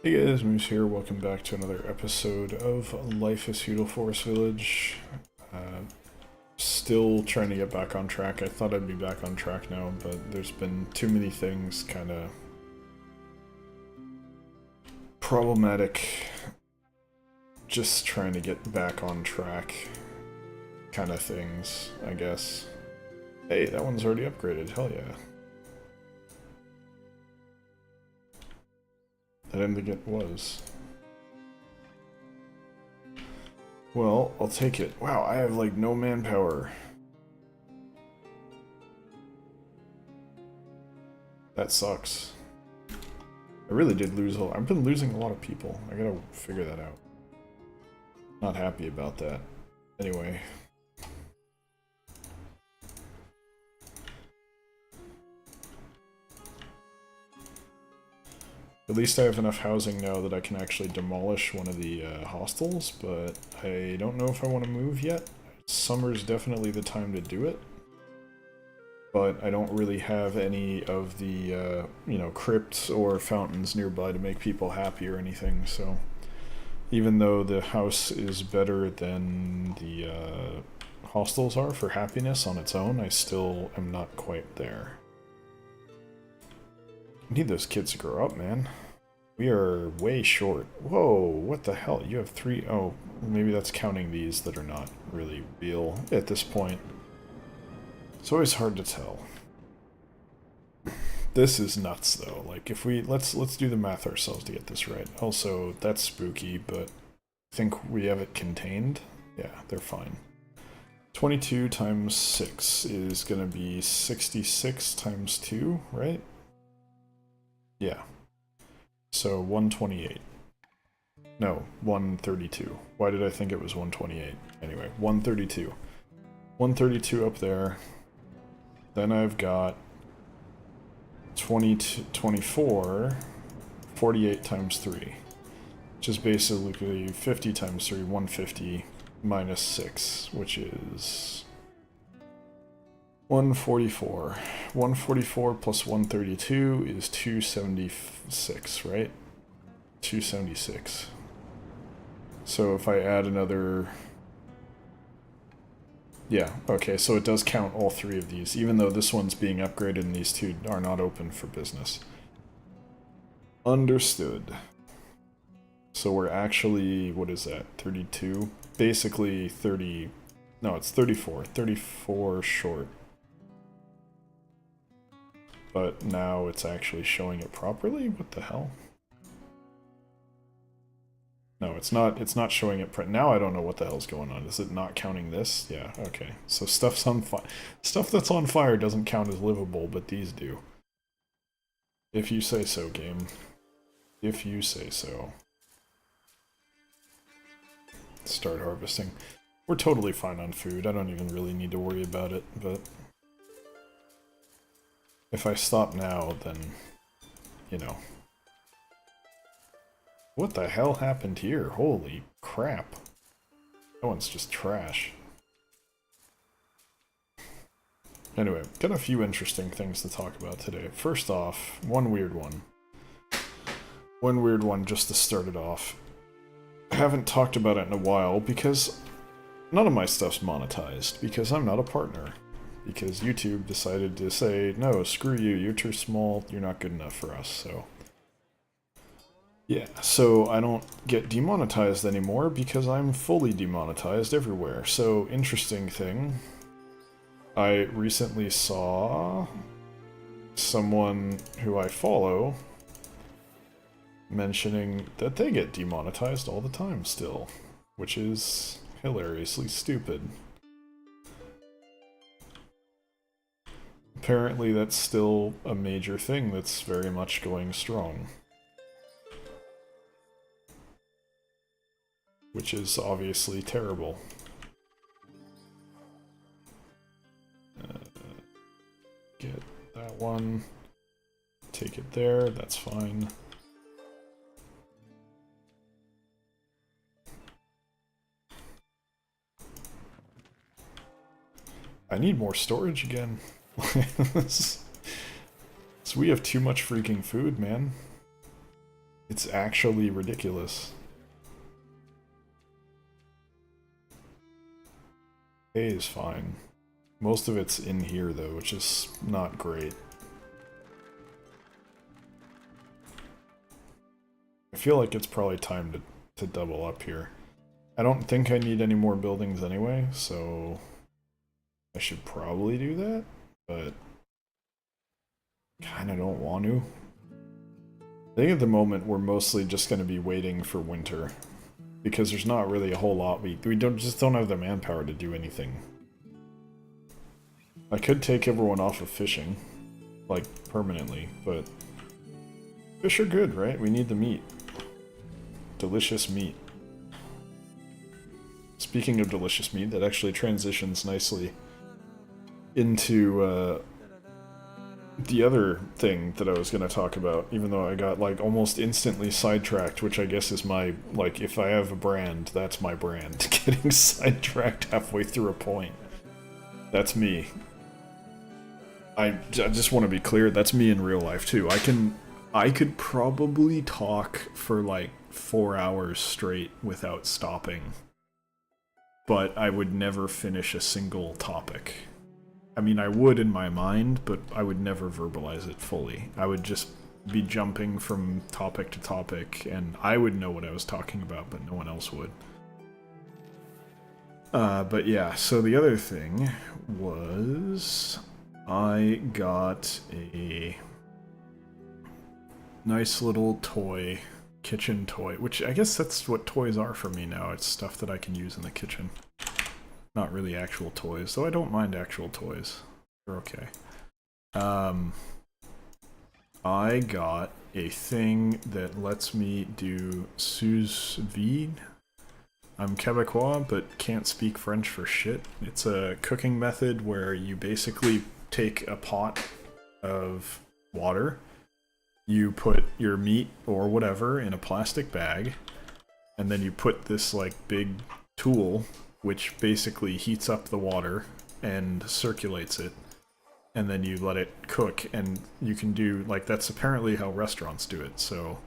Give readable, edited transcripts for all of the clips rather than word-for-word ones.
Hey guys, Moose here. Welcome back to another episode of Life is Feudal Forest Village. Still trying to get back on track. I thought I'd be back on track now, but there's been too many things kind of problematic. Just trying to get back on track kind of things, I guess. Hey, that one's already upgraded. Hell yeah. I didn't think it was. Well, I'll take it. Wow, I have like no manpower. That sucks. I really did lose a lot. I've been losing a lot of people. I gotta figure that out. Not happy about that. Anyway. At least I have enough housing now that I can actually demolish one of the hostels, but I don't know if I want to move yet. Summer's definitely the time to do it. But I don't really have any of the, crypts or fountains nearby to make people happy or anything, so... Even though the house is better than the hostels are for happiness on its own, I still am not quite there. I need those kids to grow up, man. We are way short. Whoa, what the hell? You have three... Oh, maybe that's counting these that are not really real at this point. It's always hard to tell. This is nuts, though. Like, if we... Let's do the math ourselves to get this right. Also, that's spooky, but I think we have it contained. Yeah, they're fine. 22 times 6 is going to be 66 times 2, right? Yeah. So 128. No, 132. Why did I think it was 128? Anyway, 132. 132 up there. Then I've got 24, 48 times 3. Which is basically 50 times 3, 150 minus 6, which is 144. 144 plus 132 is 276, right? 276. So if I add another... Yeah, okay, so it does count all three of these, even though this one's being upgraded and these two are not open for business. Understood. So we're actually, what is that, 32? Basically 30, no, it's 34. 34 short. But now it's actually showing it properly? What the hell? No, it's not showing it now I don't know what the hell's going on. Is it not counting this? Yeah, okay. So stuff's on fire. Stuff that's on fire doesn't count as livable, but these do. If you say so, game. If you say so. Start harvesting. We're totally fine on food. I don't even really need to worry about it, but... If I stop now, then... You know... What the hell happened here? Holy crap. That one's just trash. Anyway, got a few interesting things to talk about today. First off, one weird one. One weird one just to start it off. I haven't talked about it in a while because none of my stuff's monetized, because I'm not a partner. Because YouTube decided to say, no, screw you, you're too small, you're not good enough for us, so... Yeah, so I don't get demonetized anymore because I'm fully demonetized everywhere. So, interesting thing. I recently saw someone who I follow mentioning that they get demonetized all the time still, which is hilariously stupid. Apparently that's still a major thing that's very much going strong. Which is obviously terrible. Get that one. Take it there, that's fine. I need more storage again. So we have too much freaking food, man. It's actually ridiculous. A is fine. Most of it's in here though, which is not great. I feel like it's probably time to double up here. I don't think I need any more buildings anyway, so I should probably do that, but kinda don't want to. I think at the moment we're mostly just gonna be waiting for winter, because there's not really a whole lot we just don't have the manpower to do anything. I could take everyone off of fishing, like permanently, but fish are good, right? We need the meat. Delicious meat. Speaking of delicious meat, that actually transitions nicely into the other thing that I was going to talk about, even though I got like almost instantly sidetracked, which I guess is my, like, if I have a brand, that's my brand. Getting sidetracked halfway through a point. That's me. I just want to be clear, that's me in real life too. I could probably talk for like 4 hours straight without stopping, but I would never finish a single topic. I mean, I would in my mind, but I would never verbalize it fully. I would just be jumping from topic to topic, and I would know what I was talking about, but no one else would. But yeah, so the other thing was I got a nice little toy, kitchen toy, which I guess that's what toys are for me now. It's stuff that I can use in the kitchen. Not really actual toys, though I don't mind actual toys. They're okay. I got a thing that lets me do sous vide. I'm Quebecois, but can't speak French for shit. It's a cooking method where you basically take a pot of water, you put your meat or whatever in a plastic bag, and then you put this like big tool which basically heats up the water and circulates it, and then you let it cook, and you can do, like, that's apparently how restaurants do it. So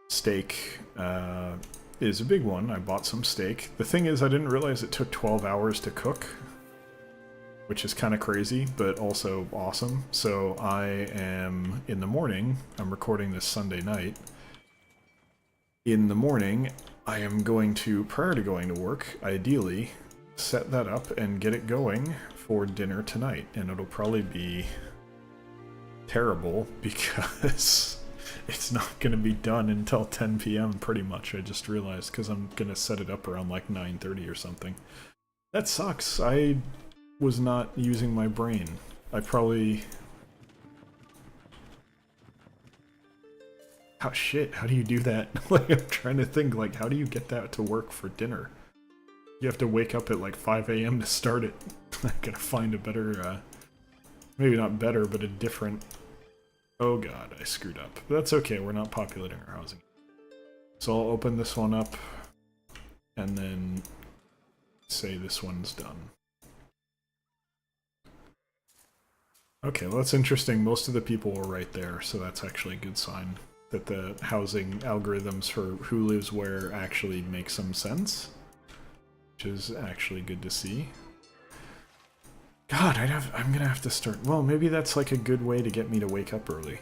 steak is a big one. I bought some steak. The thing is, I didn't realize it took 12 hours to cook, which is kind of crazy, but also awesome. So I am, in the morning, I'm recording this Sunday night, in the morning, I am going to, prior to going to work, ideally, set that up and get it going for dinner tonight. And it'll probably be terrible because it's not going to be done until 10 p.m. pretty much, I just realized, because I'm going to set it up around like 9:30 or something. That sucks. I was not using my brain. I probably... Oh shit, how do you do that? Like, I'm trying to think, like, how do you get that to work for dinner? You have to wake up at like 5 a.m. to start it. I gotta find a better, maybe not better, but a different... Oh god, I screwed up. But that's okay, we're not populating our housing. So I'll open this one up, and then say this one's done. Okay, well that's interesting. Most of the people were right there, so that's actually a good sign that the housing algorithms for who lives where actually make some sense, which is actually good to see. God, I'm gonna have to start... Well, maybe that's like a good way to get me to wake up early.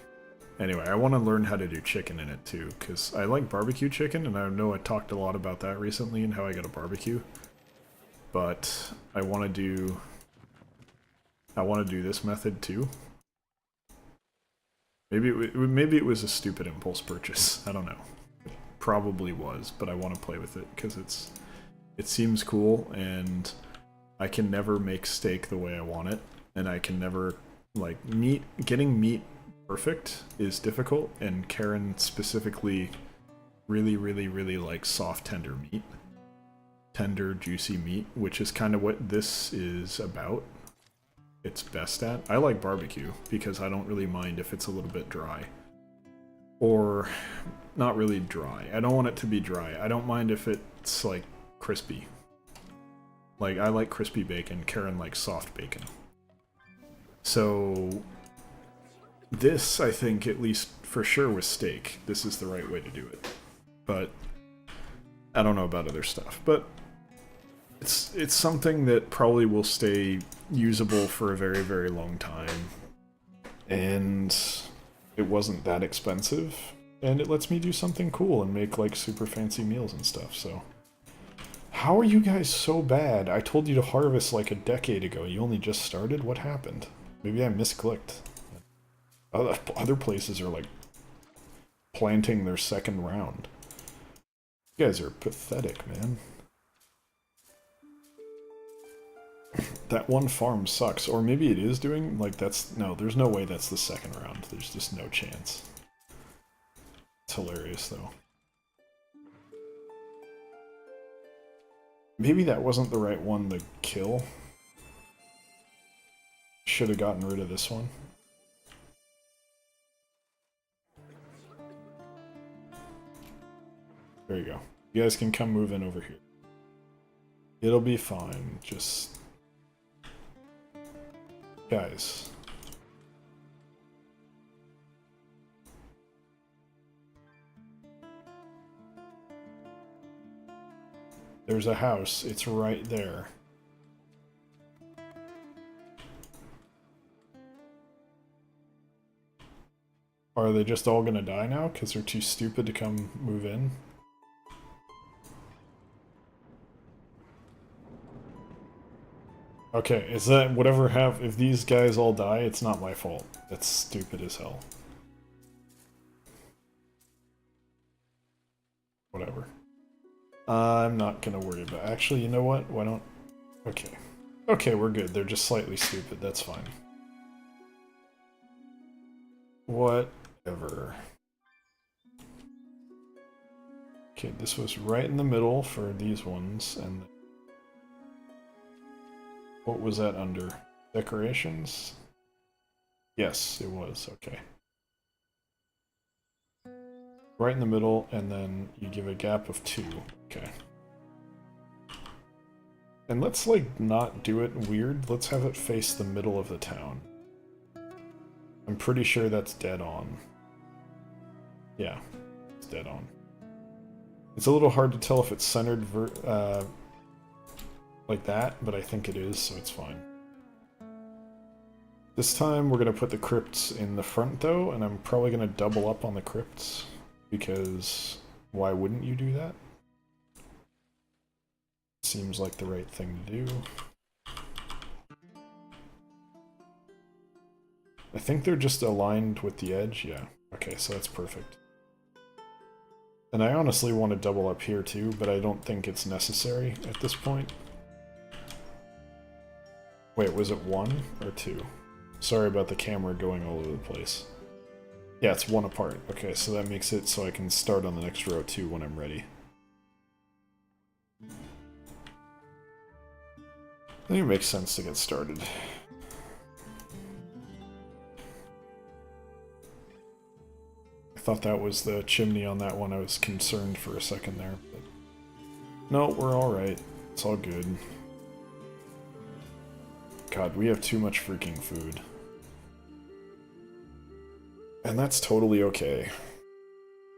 Anyway, I want to learn how to do chicken in it too, because I like barbecue chicken, and I know I talked a lot about that recently and how I got a barbecue. But I want to do this method too. Maybe it was a stupid impulse purchase. I don't know. It probably was, but I want to play with it because it seems cool, and I can never make steak the way I want it, and I can never, like, getting meat perfect is difficult, and Karen specifically really likes soft, tender meat. Tender, juicy meat, which is kind of what this is about. It's best at. I like barbecue because I don't really mind if it's a little bit dry. Or not really dry. I don't want it to be dry. I don't mind if it's like crispy. Like, I like crispy bacon. Karen likes soft bacon. So This, I think, at least for sure with steak, this is the right way to do it. But I don't know about other stuff. But it's something that probably will stay usable for a very, very long time. And it wasn't that expensive. And it lets me do something cool and make, like, super fancy meals and stuff, so... How are you guys so bad? I told you to harvest, like, a decade ago. You only just started? What happened? Maybe I misclicked. Other places are, like, planting their second round. You guys are pathetic, man. That one farm sucks. Or maybe it is doing, like, that's... No, there's no way that's the second round. There's just no chance. It's hilarious, though. Maybe that wasn't the right one to kill. Should have gotten rid of this one. There you go. You guys can come move in over here. It'll be fine, just... Guys. There's a house. It's right there. Are they just all gonna die now because they're too stupid to come move in? Okay, is that whatever have... If these guys all die, it's not my fault. That's stupid as hell. Whatever. I'm not gonna worry about it. Actually, you know what? Why don't... Okay. Okay, we're good. They're just slightly stupid. That's fine. Whatever. Okay, this was right in the middle for these ones, and... What was that under? Decorations? Yes, it was. Okay. Right in the middle, and then you give a gap of 2. Okay. And let's, like, not do it weird. Let's have it face the middle of the town. I'm pretty sure that's dead on. Yeah, it's dead on. It's a little hard to tell if it's centered like that, but I think it is, so it's fine. This time we're going to put the crypts in the front, though, and I'm probably going to double up on the crypts, because why wouldn't you do that? Seems like the right thing to do. I think they're just aligned with the edge, yeah. Okay, so that's perfect. And I honestly want to double up here too, but I don't think it's necessary at this point. Wait, was it 1 or 2? Sorry about the camera going all over the place. Yeah, it's 1 apart. Okay, so that makes it so I can start on the next row too when I'm ready. I think it makes sense to get started. I thought that was the chimney on that one. I was concerned for a second there, but... No, we're alright. It's all good. God, we have too much freaking food. And that's totally okay.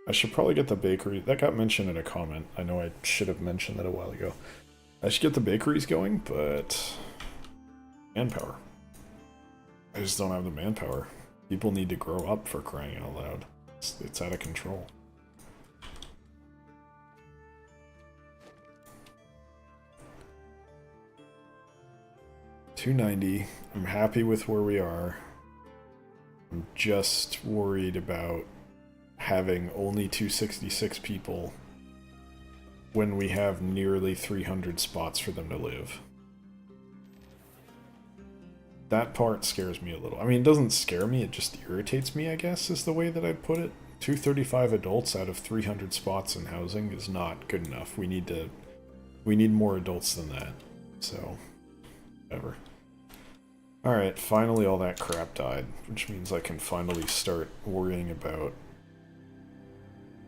I should probably get the bakery. That got mentioned in a comment. I know I should have mentioned that a while ago. I should get the bakeries going, but... Manpower. I just don't have the manpower. People need to grow up, for crying out loud. It's out of control. $290. I'm happy with where we are. I'm just worried about having only 266 people when we have nearly 300 spots for them to live. That part scares me a little. I mean, it doesn't scare me, it just irritates me, I guess, is the way that I'd put it. 235 adults out of 300 spots in housing is not good enough. We need more adults than that. So, whatever. Alright, finally all that crap died, which means I can finally start worrying about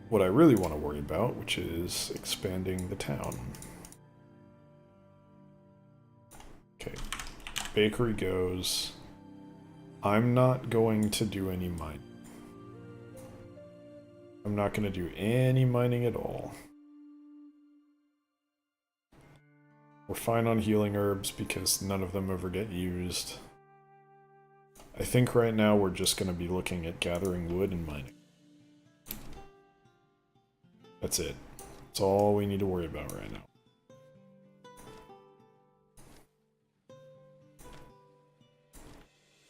what I really want to worry about, which is expanding the town. Okay, bakery goes, I'm not going to do any mining. I'm not going to do any mining at all. We're fine on healing herbs because none of them ever get used. I think right now we're just going to be looking at gathering wood and mining. That's it. That's all we need to worry about right now.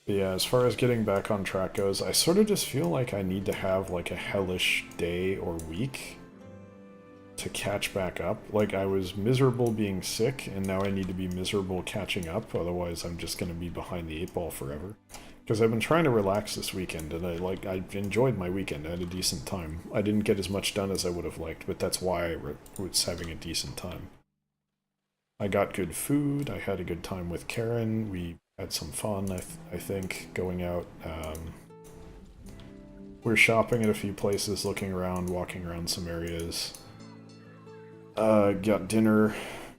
But yeah, as far as getting back on track goes, I sort of just feel like I need to have like a hellish day or week to catch back up. Like, I was miserable being sick, and now I need to be miserable catching up, otherwise I'm just going to be behind the 8 ball forever. Because I've been trying to relax this weekend, and I enjoyed my weekend. I had a decent time. I didn't get as much done as I would have liked, but that's why I was having a decent time. I got good food, I had a good time with Karen, we had some fun, I think, going out. We're shopping at a few places, looking around, walking around some areas. Got dinner,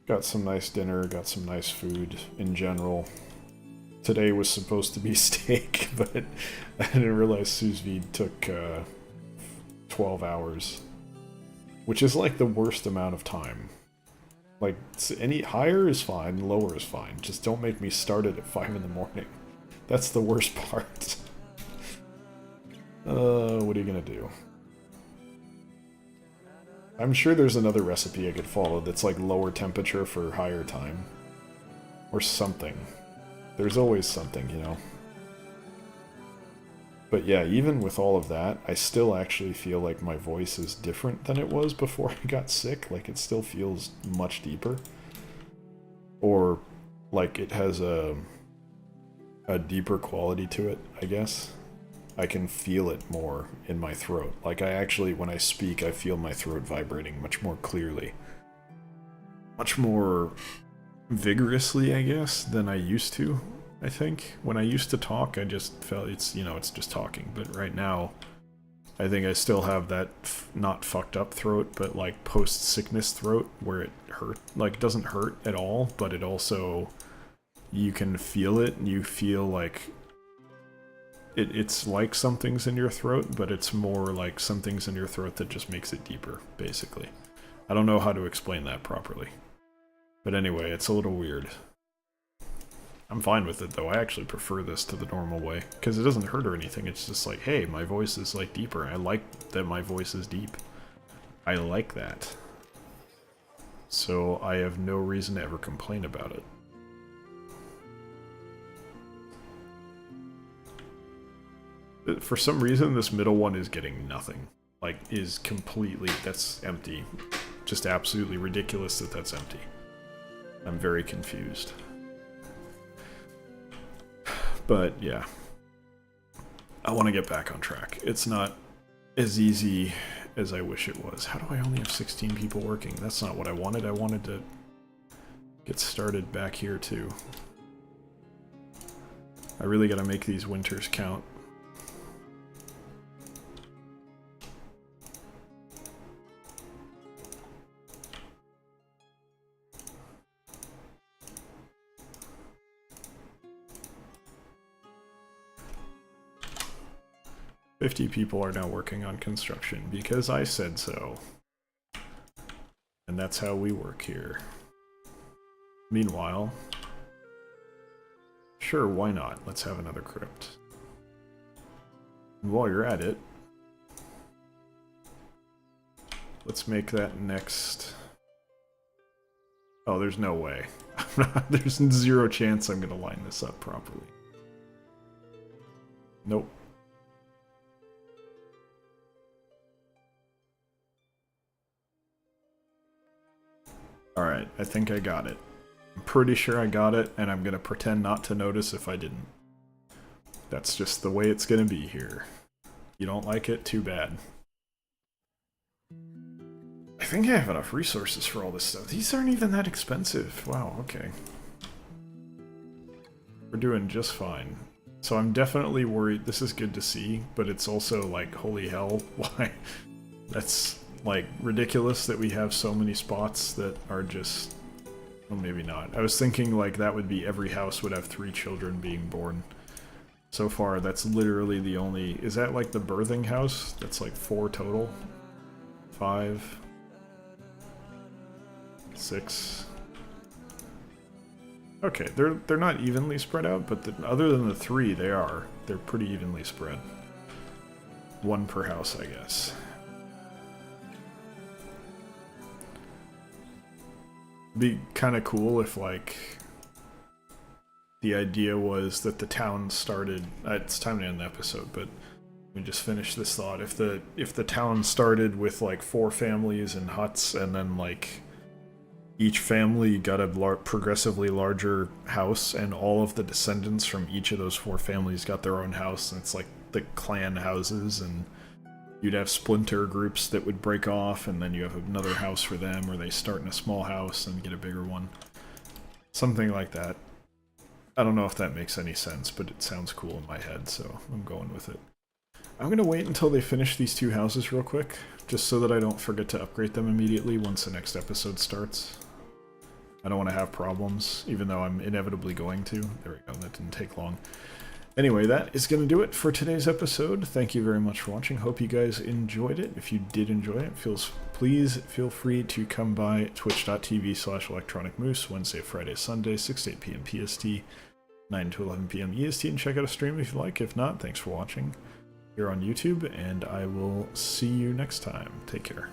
got some nice dinner, got some nice food in general. Today was supposed to be steak, but I didn't realize sous vide took 12 hours. Which is like the worst amount of time. Like, any higher is fine, lower is fine. Just don't make me start it at 5 in the morning. That's the worst part. What are you gonna do? I'm sure there's another recipe I could follow that's like lower temperature for higher time. Or something. There's always something, you know. But yeah, even with all of that, I still actually feel like my voice is different than it was before I got sick. Like, it still feels much deeper. Or, like, it has a deeper quality to it, I guess. I can feel it more in my throat. Like, I actually, when I speak, I feel my throat vibrating much more clearly. Much more vigorously, I guess, than I used to. I think. When I used to talk, I just felt it's, you know, it's just talking. But right now, I think I still have that not fucked up throat, but like post-sickness throat where it hurt. Like, it doesn't hurt at all, but it also, you can feel it. You feel like it's like something's in your throat, but it's more like something's in your throat that just makes it deeper, basically. I don't know how to explain that properly. But anyway, it's a little weird. I'm fine with it, though. I actually prefer this to the normal way, because it doesn't hurt or anything. It's just like, hey, my voice is, like, deeper. I like that my voice is deep. I like that. So I have no reason to ever complain about it. For some reason, this middle one is getting nothing. Like, is completely... that's empty. Just absolutely ridiculous that that's empty. I'm very confused. But, yeah. I want to get back on track. It's not as easy as I wish it was. How do I only have 16 people working? That's not what I wanted. I wanted to get started back here, too. I really gotta make these winters count. "50 people are now working on construction because I said so. And that's how we work here. Meanwhile, sure, why not? Let's have another crypt. And while you're at it, let's make that next... Oh, there's no way. There's zero chance I'm gonna line this up properly. Nope. Alright, I think I got it. I'm pretty sure I got it, and I'm gonna pretend not to notice if I didn't. That's just the way it's gonna be here. You don't like it? Too bad. I think I have enough resources for all this stuff. These aren't even that expensive. Wow, okay. We're doing just fine. So I'm definitely worried. This is good to see, but it's also like, holy hell, why? That's... like, ridiculous that we have so many spots that are just... well, maybe not. I was thinking, like, that would be every house would have 3 children being born. So far, that's literally the only... Is that like the birthing house? That's like 4 total? 5? 6? Okay, they're not evenly spread out, but other than the 3, they are. They're pretty evenly spread. 1 per house, I guess. Be kind of cool if, like, the idea was that the town started... it's time to end the episode, but let me just finish this thought. If the town started with, like, 4 families and huts, and then, like, each family got a progressively larger house, and all of the descendants from each of those 4 families got their own house, and it's like the clan houses, and you'd have splinter groups that would break off, and then you have another house for them, or they start in a small house and get a bigger one. Something like that. I don't know if that makes any sense, but it sounds cool in my head, so I'm going with it. I'm going to wait until they finish these 2 houses real quick, just so that I don't forget to upgrade them immediately once the next episode starts. I don't want to have problems, even though I'm inevitably going to. There we go, that didn't take long. Anyway, that is going to do it for today's episode. Thank you very much for watching. Hope you guys enjoyed it. If you did enjoy it, please feel free to come by twitch.tv/electronicmoose Wednesday, Friday, Sunday, 6 to 8 p.m. PST, 9 to 11 p.m. EST, and check out a stream if you like. If not, thanks for watching here on YouTube, and I will see you next time. Take care.